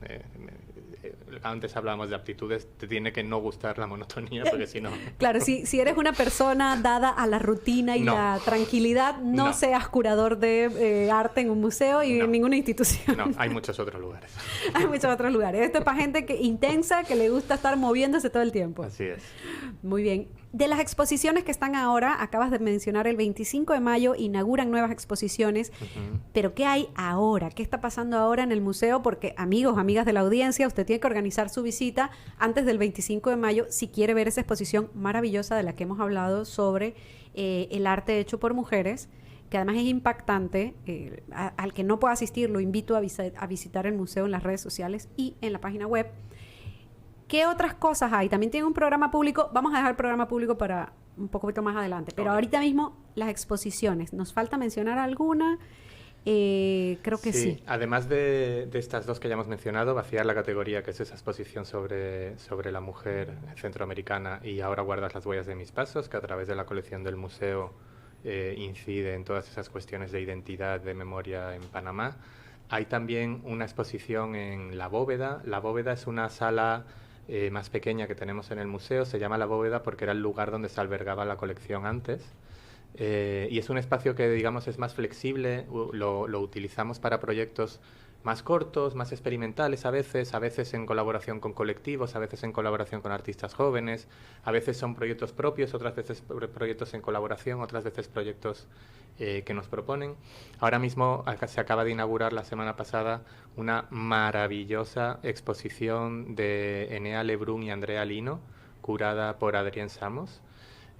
antes hablábamos de aptitudes, te tiene que no gustar la monotonía, porque si no... Claro, si eres una persona dada a la rutina y la tranquilidad, no seas curador de arte en un museo y en ninguna institución. No, hay muchos otros lugares. Hay muchos otros lugares. Esto es para gente intensa, que le gusta estar moviéndose todo el tiempo. Así es. Muy bien. De las exposiciones que están ahora, acabas de mencionar el 25 de mayo, inauguran nuevas exposiciones, pero ¿qué hay ahora? ¿Qué está pasando ahora en el museo? Porque, amigos, amigas de la audiencia, usted tiene que organizar su visita antes del 25 de mayo si quiere ver esa exposición maravillosa de la que hemos hablado sobre el arte hecho por mujeres, que además es impactante. Al que no pueda asistir, lo invito a visitar el museo en las redes sociales y en la página web. ¿Qué otras cosas hay? También tiene un programa público. Vamos a dejar el programa público para un poquito más adelante. Pero ahorita mismo las exposiciones. ¿Nos falta mencionar alguna? Creo que sí. Además de estas dos que ya hemos mencionado, Vaciar la categoría, que es esa exposición sobre la mujer centroamericana, y Ahora guardas las huellas de mis pasos, que a través de la colección del museo incide en todas esas cuestiones de identidad, de memoria en Panamá. Hay también una exposición en La Bóveda. La Bóveda es una sala más pequeña que tenemos en el museo. Se llama La Bóveda porque era el lugar donde se albergaba la colección antes. Y es un espacio que, digamos, es más flexible. Lo utilizamos para proyectos más cortos, más experimentales a veces en colaboración con colectivos, a veces en colaboración con artistas jóvenes, a veces son proyectos propios, otras veces proyectos en colaboración, otras veces proyectos que nos proponen. Ahora mismo se acaba de inaugurar la semana pasada una maravillosa exposición de Enea Lebrun y Andrea Lino, curada por Adrienne Samos.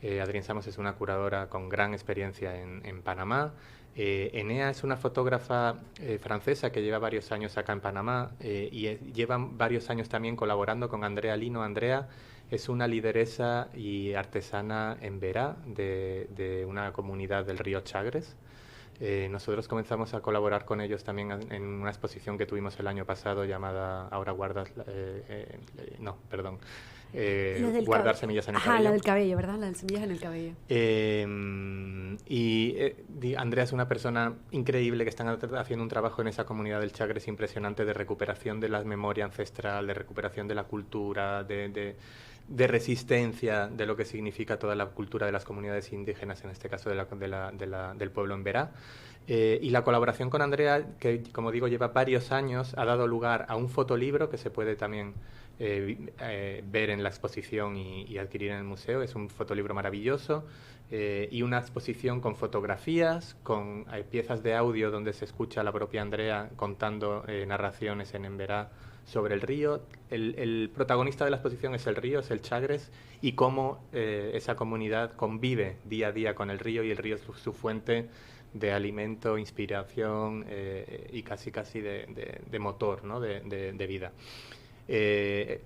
Adrienne Samos es una curadora con gran experiencia en Panamá. Enea es una fotógrafa francesa que lleva varios años acá en Panamá y lleva varios años también colaborando con Andrea Lino. Andrea es una lideresa y artesana en Verá de una comunidad del río Chagres. Nosotros comenzamos a colaborar con ellos también en una exposición que tuvimos el año pasado llamada Ahora guardas... guardar semillas en el cabello. La del cabello, ¿verdad? La de semillas en el cabello. Andrea es una persona increíble que están haciendo un trabajo en esa comunidad del Chagres impresionante de recuperación de la memoria ancestral, de recuperación de la cultura, de resistencia de lo que significa toda la cultura de las comunidades indígenas, en este caso del pueblo en Verá. Y la colaboración con Andrea, que como digo lleva varios años, ha dado lugar a un fotolibro que se puede también ver en la exposición y adquirir en el museo. Es un fotolibro maravilloso y una exposición con fotografías, con piezas de audio donde se escucha a la propia Andrea contando narraciones en emberá sobre el río. El protagonista de la exposición es el río, es el Chagres, y cómo esa comunidad convive día a día con el río, y el río es su fuente de alimento, inspiración y casi de motor, ¿no? de vida.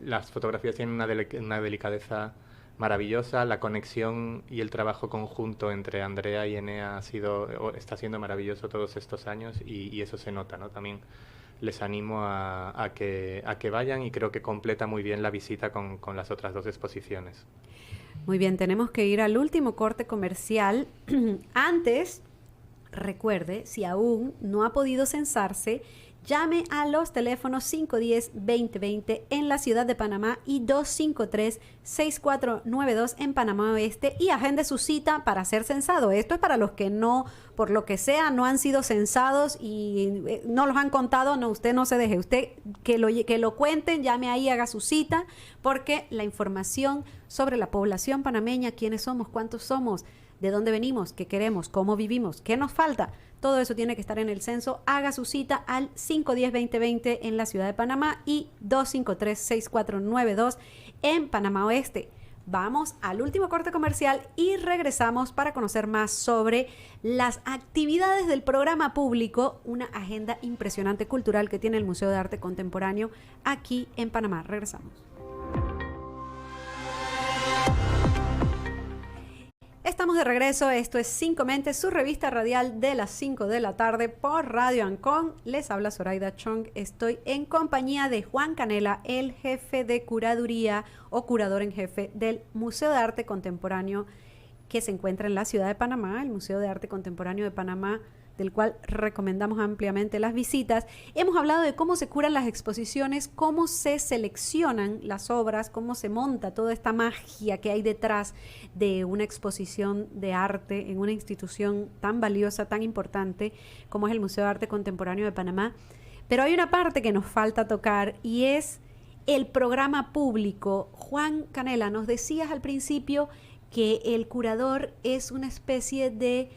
Las fotografías tienen una delicadeza maravillosa. La conexión y el trabajo conjunto entre Andrea y Enea está siendo maravilloso todos estos años, y eso se nota, ¿no? También les animo a que vayan, y creo que completa muy bien la visita con las otras dos exposiciones. Muy bien, tenemos que ir al último corte comercial. Antes, recuerde, si aún no ha podido censarse, llame a los teléfonos 510-2020 en la ciudad de Panamá y 253-6492 en Panamá Oeste, y agende su cita para ser censado. Esto es para los que no, por lo que sea, no han sido censados y no los han contado. No, usted no se deje. Usted que lo cuenten, llame ahí, haga su cita, porque la información sobre la población panameña, quiénes somos, cuántos somos, de dónde venimos, qué queremos, cómo vivimos, qué nos falta, todo eso tiene que estar en el censo. Haga su cita al 510-2020 en la ciudad de Panamá y 253-6492 en Panamá Oeste. Vamos al último corte comercial y regresamos para conocer más sobre las actividades del programa público, una agenda impresionante cultural que tiene el Museo de Arte Contemporáneo aquí en Panamá. Regresamos. Estamos de regreso, esto es Cinco Mentes, su revista radial de las 5 de la tarde por Radio Ancon. Les habla Zoraida Chong, estoy en compañía de Juan Canela, el jefe de curaduría o curador en jefe del Museo de Arte Contemporáneo que se encuentra en la ciudad de Panamá, el Museo de Arte Contemporáneo de Panamá, del cual recomendamos ampliamente las visitas. Hemos hablado de cómo se curan las exposiciones, cómo se seleccionan las obras, cómo se monta toda esta magia que hay detrás de una exposición de arte en una institución tan valiosa, tan importante como es el Museo de Arte Contemporáneo de Panamá. Pero hay una parte que nos falta tocar, y es el programa público. Juan Canela, nos decías al principio que el curador es una especie de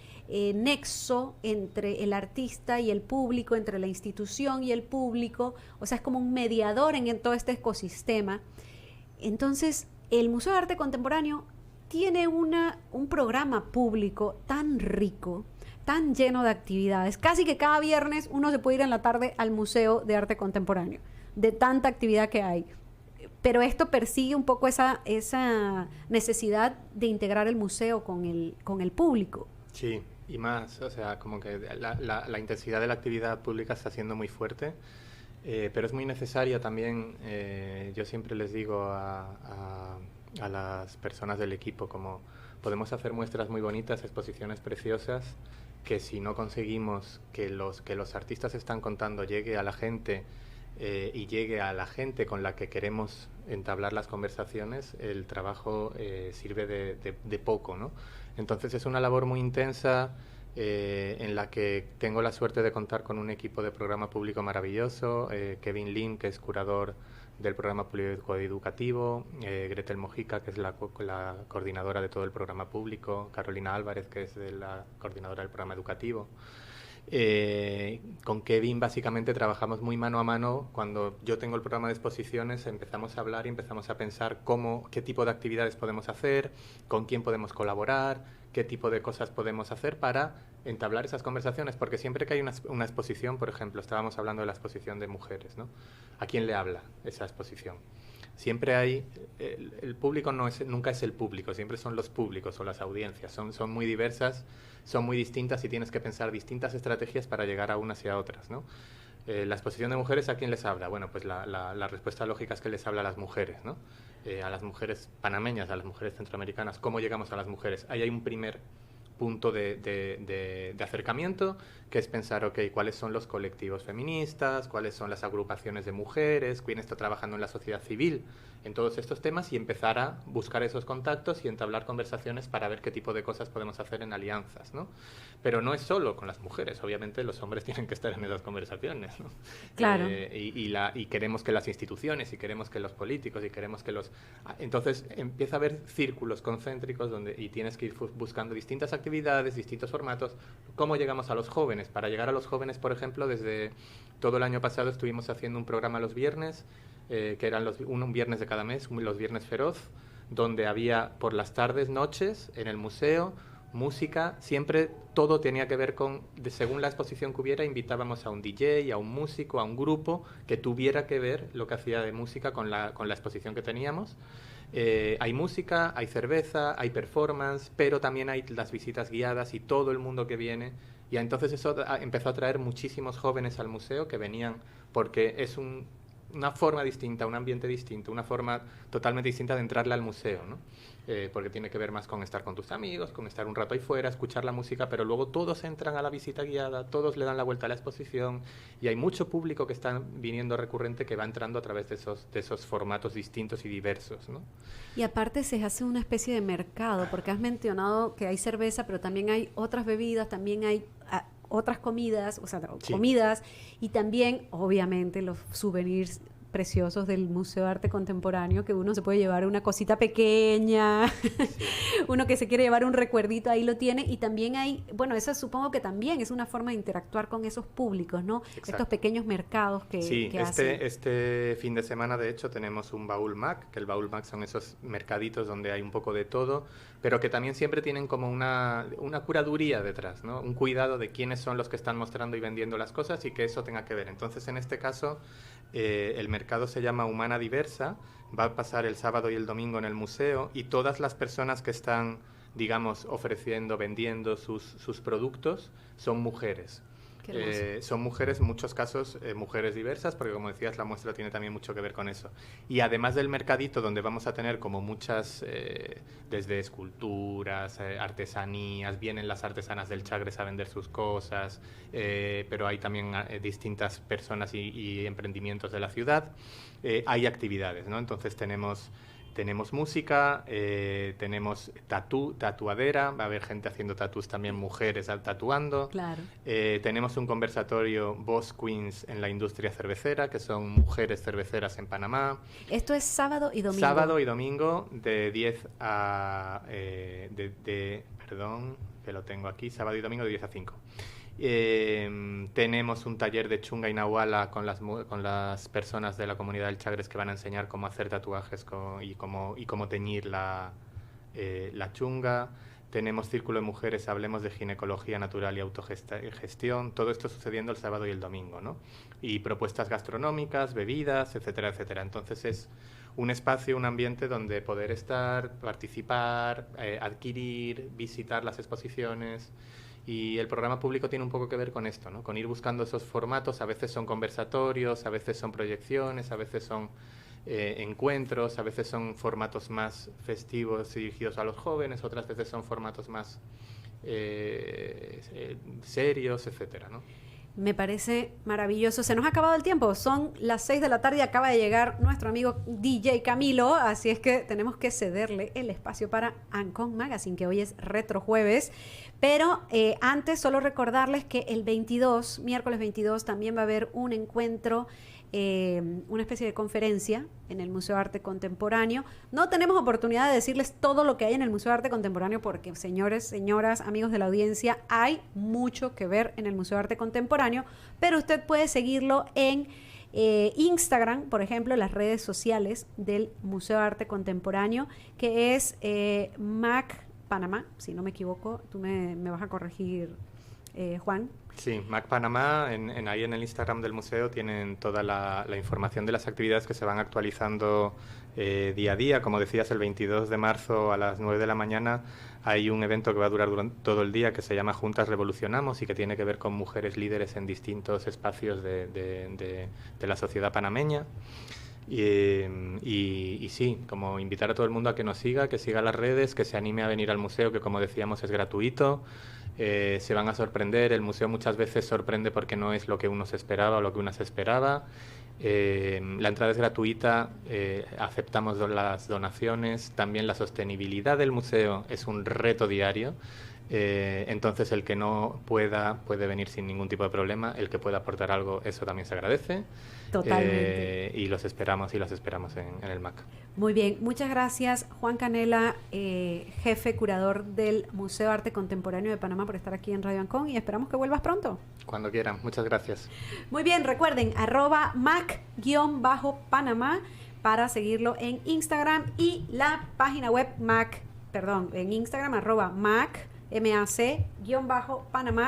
nexo entre el artista y el público, entre la institución y el público, o sea, es como un mediador en todo este ecosistema. Entonces, el Museo de Arte Contemporáneo tiene un programa público tan rico, tan lleno de actividades. Casi que cada viernes uno se puede ir en la tarde al Museo de Arte Contemporáneo, de tanta actividad que hay. Pero esto persigue un poco esa necesidad de integrar el museo con el público. Sí, y más, o sea, como que la intensidad de la actividad pública está siendo muy fuerte, pero es muy necesaria también. Yo siempre les digo a las personas del equipo, como podemos hacer muestras muy bonitas, exposiciones preciosas, que si no conseguimos que los artistas están contando llegue a la gente, y llegue a la gente con la que queremos entablar las conversaciones, el trabajo sirve de poco, ¿no? Entonces es una labor muy intensa, en la que tengo la suerte de contar con un equipo de programa público maravilloso, Kevin Lim, que es curador del programa público educativo, Gretel Mojica, que es la coordinadora de todo el programa público, Carolina Álvarez, que es la coordinadora del programa educativo. Con Kevin básicamente trabajamos muy mano a mano. Cuando yo tengo el programa de exposiciones, empezamos a hablar y empezamos a pensar qué tipo de actividades podemos hacer, con quién podemos colaborar, qué tipo de cosas podemos hacer para entablar esas conversaciones, porque siempre que hay una exposición, por ejemplo, estábamos hablando de la exposición de mujeres, ¿no? ¿A quién le habla esa exposición? Siempre hay, el público nunca es el público, siempre son los públicos o las audiencias, son muy diversas, son muy distintas, y tienes que pensar distintas estrategias para llegar a unas y a otras, ¿no? La exposición de mujeres, ¿a quién les habla? Bueno, pues la respuesta lógica es que les habla a las mujeres, ¿no? A las mujeres panameñas, a las mujeres centroamericanas. ¿Cómo llegamos a las mujeres? Ahí hay un primer punto de acercamiento, que es pensar, ok, ¿cuáles son los colectivos feministas? ¿Cuáles son las agrupaciones de mujeres? ¿Quién está trabajando en la sociedad civil en todos estos temas y empezar a buscar esos contactos y entablar conversaciones para ver qué tipo de cosas podemos hacer en alianzas, ¿no? Pero no es solo con las mujeres, obviamente los hombres tienen que estar en esas conversaciones, ¿no? Claro. Y queremos que las instituciones, y queremos que los políticos, y queremos que los... Entonces empieza a haber círculos concéntricos y tienes que ir buscando distintas actividades, distintos formatos. ¿Cómo llegamos a los jóvenes? Para llegar a los jóvenes, por ejemplo, desde todo el año pasado estuvimos haciendo un programa los viernes, que eran un viernes de cada mes, los viernes feroz, donde había por las tardes, noches, en el museo, música, siempre todo tenía que ver con, según la exposición que hubiera, invitábamos a un DJ, a un músico, a un grupo que tuviera que ver lo que hacía de música con la exposición que teníamos. Hay música, hay cerveza, hay performance, pero también hay las visitas guiadas y todo el mundo que viene. Y entonces eso empezó a traer muchísimos jóvenes al museo que venían porque es una forma distinta, un ambiente distinto, una forma totalmente distinta de entrarle al museo, ¿no? Porque tiene que ver más con estar con tus amigos, con estar un rato ahí fuera, escuchar la música, pero luego todos entran a la visita guiada, todos le dan la vuelta a la exposición y hay mucho público que está viniendo recurrente que va entrando a través de esos formatos distintos y diversos, ¿no? Y aparte se hace una especie de mercado, porque has mencionado que hay cerveza, pero también hay otras bebidas, también hay otras comidas, o sea, sí, comidas, y también, obviamente, los souvenirs preciosos del Museo de Arte Contemporáneo, que uno se puede llevar una cosita pequeña, sí. Uno que se quiere llevar un recuerdito, ahí lo tiene, y también hay, bueno, eso supongo que también es una forma de interactuar con esos públicos, ¿no? Exacto. Estos pequeños mercados que hacen. Este fin de semana, de hecho, tenemos un Baúl Mac, que el Baúl Mac son esos mercaditos donde hay un poco de todo, pero que también siempre tienen como una curaduría detrás, ¿no? Un cuidado de quiénes son los que están mostrando y vendiendo las cosas y que eso tenga que ver. Entonces, en este caso, el mercado se llama Humana Diversa, va a pasar el sábado y el domingo en el museo y todas las personas que están, digamos, ofreciendo, vendiendo sus productos son mujeres. Son mujeres, en muchos casos, mujeres diversas, porque como decías, la muestra tiene también mucho que ver con eso. Y además del mercadito, donde vamos a tener como muchas, desde esculturas, artesanías, vienen las artesanas del Chagres a vender sus cosas, pero hay también distintas personas y emprendimientos de la ciudad, hay actividades, ¿no? Entonces tenemos música, tenemos tatuadera, va a haber gente haciendo tatús también, mujeres tatuando. Claro. Tenemos un conversatorio Boss Queens en la industria cervecera, que son mujeres cerveceras en Panamá. Esto es sábado y domingo. Sábado y domingo de 10 a... perdón, que lo tengo aquí, sábado y domingo de 10 a 5. Tenemos un taller de chunga y nahuala con las personas de la comunidad del Chagres que van a enseñar cómo hacer tatuajes y cómo teñir la chunga. Tenemos Círculo de Mujeres, hablemos de ginecología natural y autogestión. Todo esto sucediendo el sábado y el domingo, ¿no? Y propuestas gastronómicas, bebidas, etcétera, etcétera. Entonces es un espacio, un ambiente donde poder estar, participar, adquirir, visitar las exposiciones. Y el programa público tiene un poco que ver con esto, ¿no? Con ir buscando esos formatos. A veces son conversatorios, a veces son proyecciones, a veces son encuentros, a veces son formatos más festivos y dirigidos a los jóvenes, otras veces son formatos más serios, etcétera, ¿no? Me parece maravilloso. Se nos ha acabado el tiempo. Son las 6 de la tarde y acaba de llegar nuestro amigo DJ Camilo, así es que tenemos que cederle el espacio para Ancon Magazine, que hoy es Retro Jueves. Pero antes, solo recordarles que el 22, miércoles 22, también va a haber un encuentro, una especie de conferencia en el Museo de Arte Contemporáneo. No tenemos oportunidad de decirles todo lo que hay en el Museo de Arte Contemporáneo porque, señores, señoras, amigos de la audiencia, hay mucho que ver en el Museo de Arte Contemporáneo, pero usted puede seguirlo en Instagram, por ejemplo, las redes sociales del Museo de Arte Contemporáneo, que es Mac Panamá, si no me equivoco, tú me vas a corregir, Juan. Sí, Mac Panamá, ahí en el Instagram del museo tienen toda la información de las actividades que se van actualizando día a día. Como decías, el 22 de marzo a las 9 de la mañana hay un evento que va a durar durante todo el día que se llama Juntas Revolucionamos y que tiene que ver con mujeres líderes en distintos espacios de la sociedad panameña. Y sí, como invitar a todo el mundo a que nos siga, que siga las redes, que se anime a venir al museo, que como decíamos es gratuito. Se van a sorprender, el museo muchas veces sorprende porque no es lo que uno se esperaba o lo que una se esperaba. La entrada es gratuita, aceptamos las donaciones, también la sostenibilidad del museo es un reto diario. Entonces el que no puede venir sin ningún tipo de problema, el que pueda aportar algo, eso también se agradece. Totalmente. Y los esperamos en el MAC. Muy bien, muchas gracias Juan Canela, jefe curador del Museo de Arte Contemporáneo de Panamá, por estar aquí en Radio Ancon, y esperamos que vuelvas pronto. Cuando quieran, muchas gracias. Muy bien, recuerden @mac_panamá para seguirlo en Instagram, y la página web en Instagram @mac_panamá,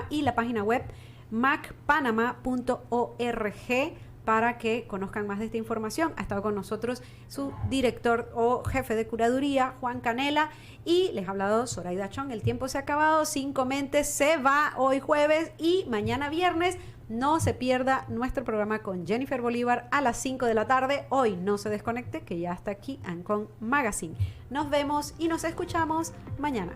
y la página web macpanama.org para que conozcan más de esta información. Ha estado con nosotros su director o jefe de curaduría, Juan Canela, y les ha hablado Zoraida Chong. El tiempo se ha acabado, 5 Mentes se va hoy jueves, y mañana viernes no se pierda nuestro programa con Jennifer Bolívar a las 5 de la tarde. Hoy no se desconecte, que ya está aquí Ancon Magazine. Nos vemos y nos escuchamos mañana.